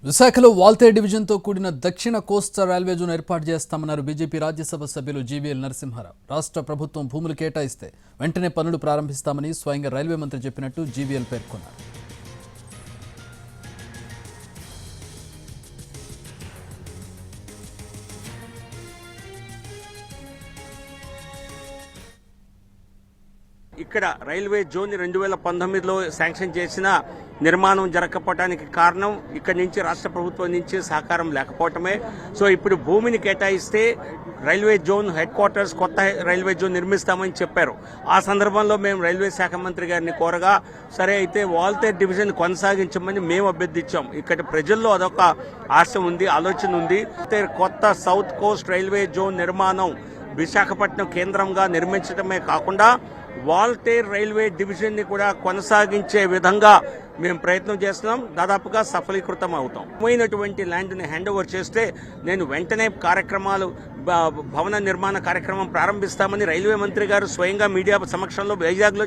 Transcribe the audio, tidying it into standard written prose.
విశాఖలో వాల్తే డివిజన్తో కూడిన దక్షిణ కోస్తా రైల్వే జోన్ ఏర్పాటు చేస్తామన్నారు బీజేపీ రాజ్యసభ సభ్యులు జీవీఎల్ నరసింహారావు. రాష్ట్ర ప్రభుత్వం భూములు కేటాయిస్తే వెంటనే పనులు ప్రారంభిస్తామని స్వయంగా రైల్వే మంత్రి చెప్పినట్టు జీవీఎల్ పేర్కొన్నారు. ఇక్కడ రైల్వే జోన్ 2019లో శాంక్షన్ చేసిన నిర్మాణం జరగకపోవడానికి కారణం ఇక్కడి నుంచి రాష్ట్ర ప్రభుత్వం నుంచి సహకారం లేకపోవటమే. సో ఇప్పుడు భూమిని కేటాయిస్తే రైల్వే జోన్ హెడ్ క్వార్టర్స్ కొత్త రైల్వే జోన్ నిర్మిస్తామని చెప్పారు. ఆ సందర్భంలో మేము రైల్వే శాఖ మంత్రి గారిని కోరగా సరే అయితే వాల్తే డివిజన్ కొనసాగించమని మేము అభ్యర్థించాం. ఇక్కడ ప్రజల్లో అదొక ఆశ ఉంది, ఆలోచన ఉంది. కొత్త సౌత్ కోస్ట్ రైల్వే జోన్ నిర్మాణం విశాఖపట్నం కేంద్రంగా నిర్మించడమే కాకుండా వాల్టేర్ రైల్వే డివిజన్ ని కూడా కొనసాగించే విధంగా మేము ప్రయత్నం చేస్తున్నాం. దాదాపుగా సఫలీకృతం అవుతాం. పోయినటువంటి ల్యాండ్ ని హ్యాండ్ ఓవర్ చేస్తే నేను వెంటనే భవన నిర్మాణ కార్యక్రమం ప్రారంభిస్తామని రైల్వే మంత్రి గారు స్వయంగా మీడియా సమక్షంలో వైజాగ్లో